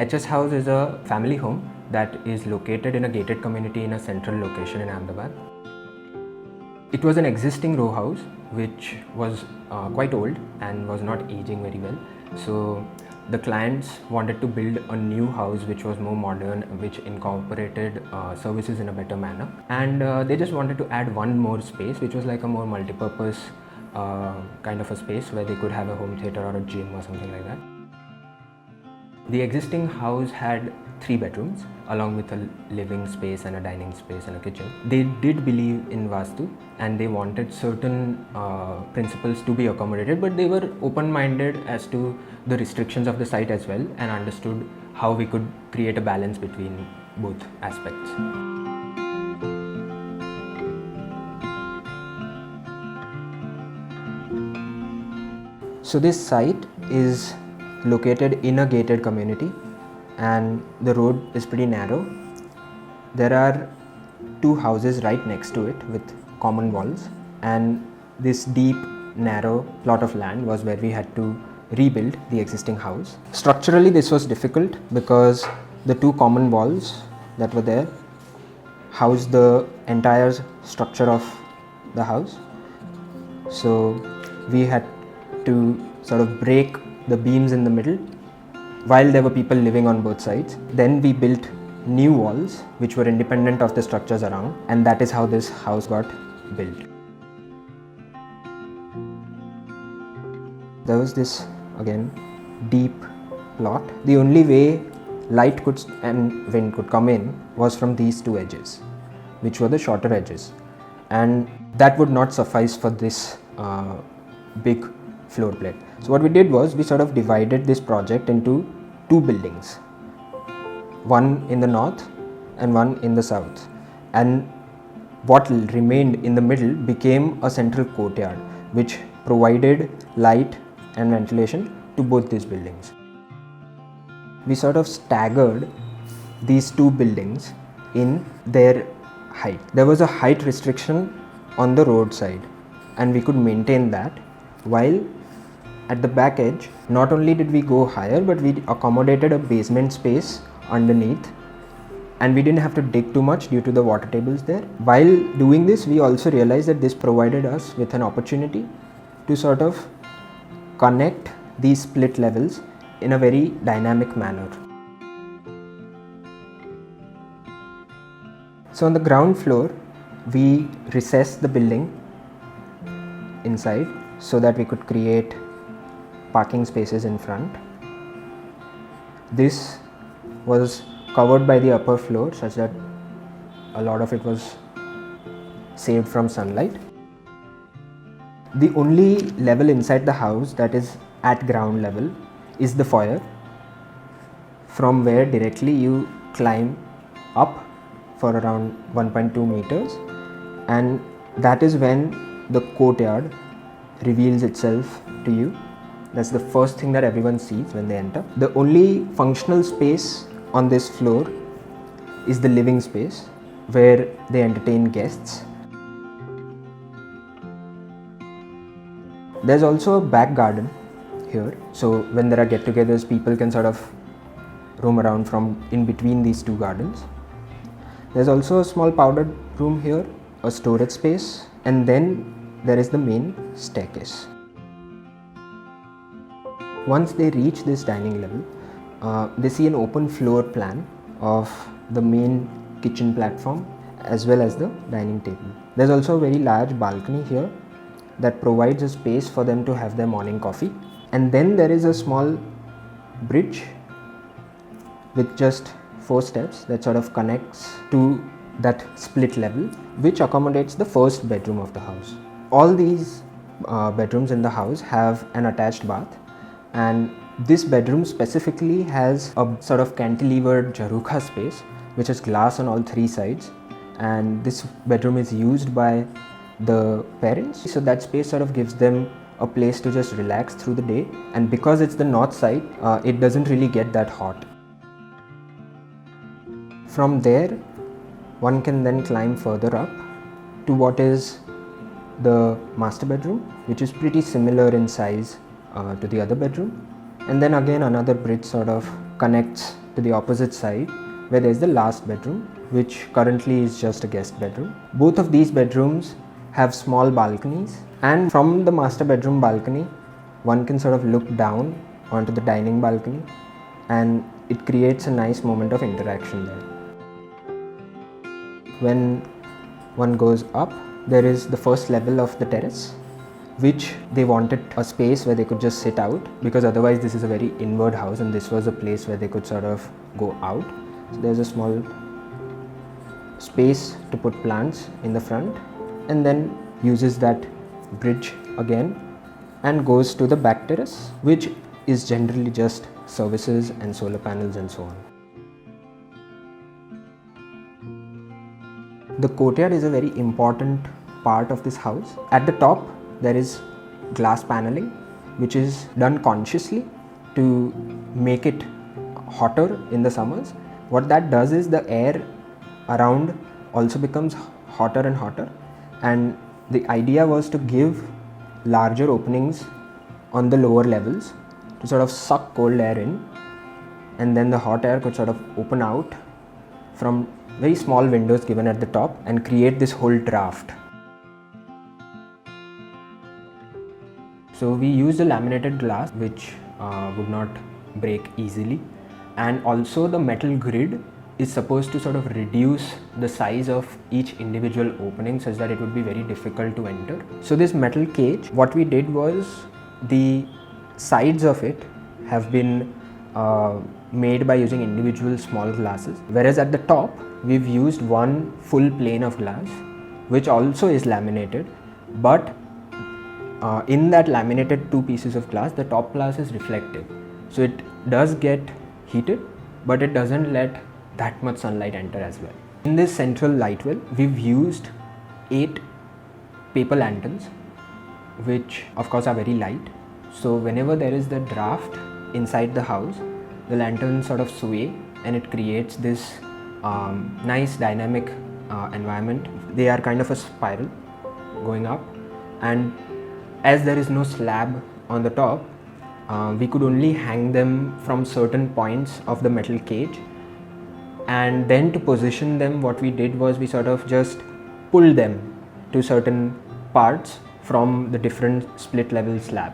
HS House is a family home that is located in a gated community in a central location in Ahmedabad. It was an existing row house which was quite old and was not aging very well. So the clients wanted to build a new house which was more modern, which incorporated services in a better manner, and they just wanted to add one more space which was like a more multi-purpose kind of a space where they could have a home theater or a gym or something like that. The existing house had 3 bedrooms along with a living space and a dining space and a kitchen. They did believe in Vastu and they wanted certain principles to be accommodated, but they were open-minded as to the restrictions of the site as well and understood how we could create a balance between both aspects. So this site is located in a gated community and the road is pretty narrow. There are 2 houses right next to it with common walls, and this deep narrow plot of land was where we had to rebuild the existing house. Structurally this was difficult because the 2 common walls that were there housed the entire structure of the house. So we had to sort of break the beams in the middle while there were people living on both sides. Then we built new walls which were independent of the structures around, and that is how this house got built. There was this again deep plot. The only way light and wind could come in was from these 2 edges, which were the shorter edges, and that would not suffice for this big floor plate. So what we did was we sort of divided this project into 2 buildings, one in the north and one in the south, and what remained in the middle became a central courtyard which provided light and ventilation to both these buildings. We sort of staggered these 2 buildings in their height. There was a height restriction on the road side and we could maintain that, while at the back edge, not only did we go higher, but we accommodated a basement space underneath, and we didn't have to dig too much due to the water tables there. While doing this, we also realized that this provided us with an opportunity to sort of connect these split levels in a very dynamic manner. So on the ground floor, we recessed the building inside so that we could create parking spaces in front. This was covered by the upper floor such that a lot of it was saved from sunlight. The only level inside the house that is at ground level is the foyer, from where directly you climb up for around 1.2 meters, and that is when the courtyard reveals itself to you. That's the first thing that everyone sees when they enter. The only functional space on this floor is the living space where they entertain guests. There's also a back garden here, so when there are get-togethers, people can sort of roam around from in between these 2 gardens. There's also a small powder room here, a storage space, and then there is the main staircase. Once they reach this dining level, they see an open floor plan of the main kitchen platform as well as the dining table. There's also a very large balcony here that provides a space for them to have their morning coffee. And then there is a small bridge with just 4 steps that sort of connects to that split level, which accommodates the first bedroom of the house. All these bedrooms in the house have an attached bath, and this bedroom specifically has a sort of cantilevered jharuka space which has glass on all 3 sides, and this bedroom is used by the parents, so that space sort of gives them a place to just relax through the day, and because it's the north side, it doesn't really get that hot. From there, one can then climb further up to what is the master bedroom, which is pretty similar in size to the other bedroom, and then again another bridge sort of connects to the opposite side where there is the last bedroom, which currently is just a guest bedroom. Both of these bedrooms have small balconies, and from the master bedroom balcony one can sort of look down onto the dining balcony, and it creates a nice moment of interaction there. When one goes up, there is the first level of the terrace, which they wanted a space where they could just sit out, because otherwise this is a very inward house and this was a place where they could sort of go out. So there's a small space to put plants in the front, and then uses that bridge again and goes to the back terrace, which is generally just services and solar panels and so on. The courtyard is a very important part of this house. At the top there is glass paneling, which is done consciously to make it hotter in the summers. What that does is the air around also becomes hotter and hotter, and the idea was to give larger openings on the lower levels to sort of suck cold air in, and then the hot air could sort of open out from very small windows given at the top and create this whole draft. So we used a laminated glass which would not break easily, and also the metal grid is supposed to sort of reduce the size of each individual opening such that it would be very difficult to enter. So this metal cage, what we did was the sides of it have been made by using individual small glasses, whereas at the top we've used one full plane of glass which also is laminated, but in that laminated two pieces of glass, the top glass is reflective, so it does get heated but it doesn't let that much sunlight enter as well. In this central light well, we've used 8 paper lanterns, which of course are very light, so whenever there is the draft inside the house, the lanterns sort of sway and it creates this nice dynamic environment. They are kind of a spiral going up, and as there is no slab on the top, we could only hang them from certain points of the metal cage, and then to position them what we did was we sort of just pulled them to certain parts from the different split level slab.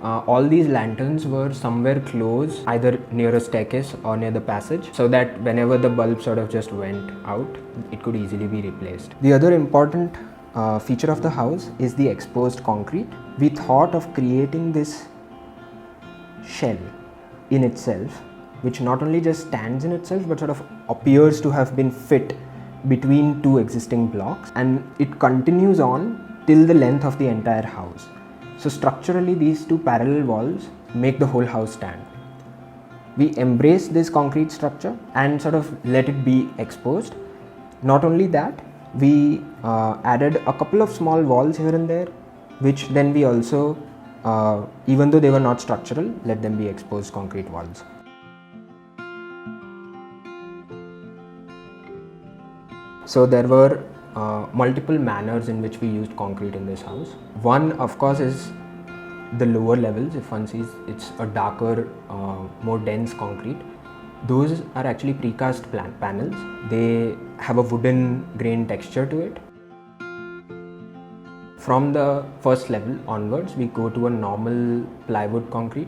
All these lanterns were somewhere close, either near a staircase or near the passage, so that whenever the bulb sort of just went out, it could easily be replaced. The other important feature of the house is the exposed concrete. We thought of creating this shell in itself, which not only just stands in itself but sort of appears to have been fit between two existing blocks, and it continues on till the length of the entire house. So structurally these two parallel walls make the whole house stand. We embraced this concrete structure and sort of let it be exposed. Not only that, we added a couple of small walls here and there, which then we also, even though they were not structural, let them be exposed concrete walls. So there were multiple manners in which we used concrete in this house. One, of course, is the lower levels. If one sees, it's a darker, more dense concrete. Those are actually precast panels. They have a wooden grain texture to it. From the first level onwards, we go to a normal plywood concrete,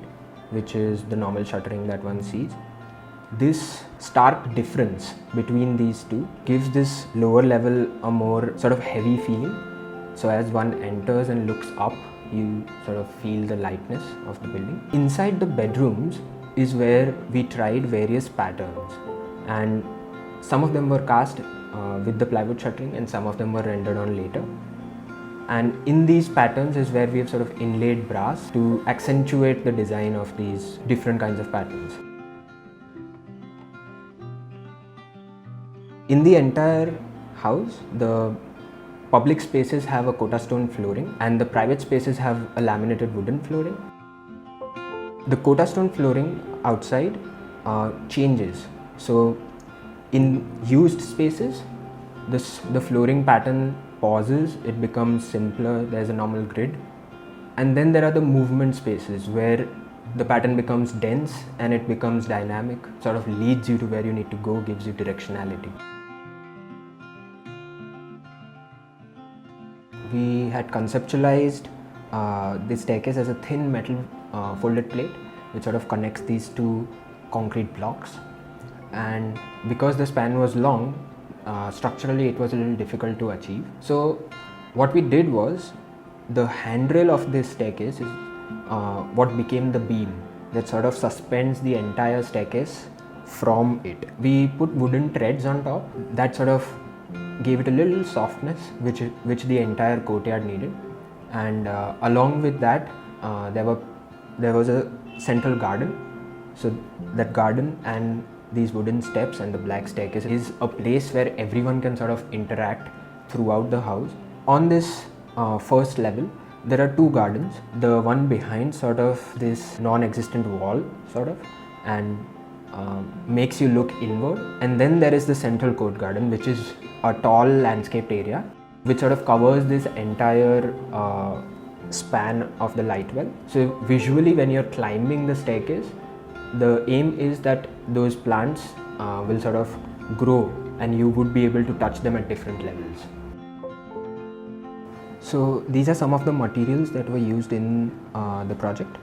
which is the normal shuttering that one sees. This stark difference between these two gives this lower level a more sort of heavy feeling. So as one enters and looks up, you sort of feel the lightness of the building. Inside the bedrooms is where we tried various patterns, and some of them were cast with the plywood shuttering and some of them were rendered on later. And in these patterns is where we have sort of inlaid brass to accentuate the design of these different kinds of patterns. In the entire house, the public spaces have a Kota stone flooring and the private spaces have a laminated wooden flooring. The Kota stone flooring outside changes. So in used spaces, the flooring pattern pauses, it becomes simpler, there's a normal grid. And then there are the movement spaces where the pattern becomes dense and it becomes dynamic, sort of leads you to where you need to go, gives you directionality. We had conceptualized this staircase as a thin metal folded plate which sort of connects these two concrete blocks, and because the span was long, structurally it was a little difficult to achieve. So what we did was, the handrail of this staircase is what became the beam that sort of suspends the entire staircase from it. We put wooden treads on top that sort of gave it a little softness which the entire courtyard needed, and along with that there was a central garden. So that garden and these wooden steps and the black staircase is a place where everyone can sort of interact throughout the house. On this first level there are two gardens, the one behind sort of this non-existent wall sort of, and makes you look inward, and then there is the central court garden, which is a tall landscaped area which sort of covers this entire span of the light well. So visually when you're climbing the staircase, the aim is that those plants will sort of grow and you would be able to touch them at different levels. So these are some of the materials that were used in the project.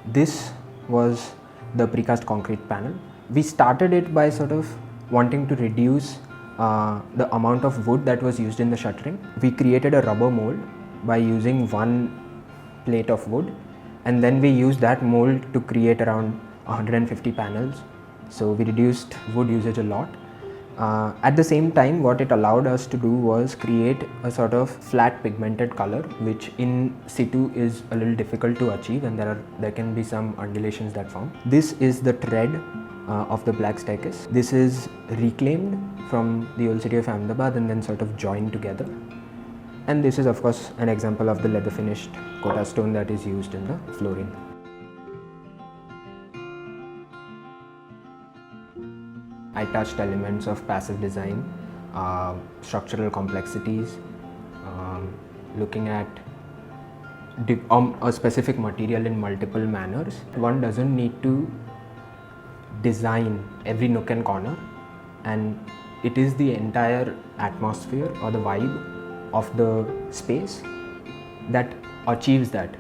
This was the precast concrete panel. We started it by sort of wanting to reduce the amount of wood that was used in the shuttering. We created a rubber mold by using one plate of wood, and then we used that mold to create around 150 panels. So we reduced wood usage a lot. At the same time, what it allowed us to do was create a sort of flat pigmented color, which in situ is a little difficult to achieve, and there can be some undulations that form. This is the tread of the black staircase. This is reclaimed from the old city of Ahmedabad and then sort of joined together. And this is of course an example of the leather finished Kota stone that is used in the flooring. I touched elements of passive design, structural complexities, looking at a specific material in multiple manners. One doesn't need to design every nook and corner, and it is the entire atmosphere or the vibe of the space that achieves that.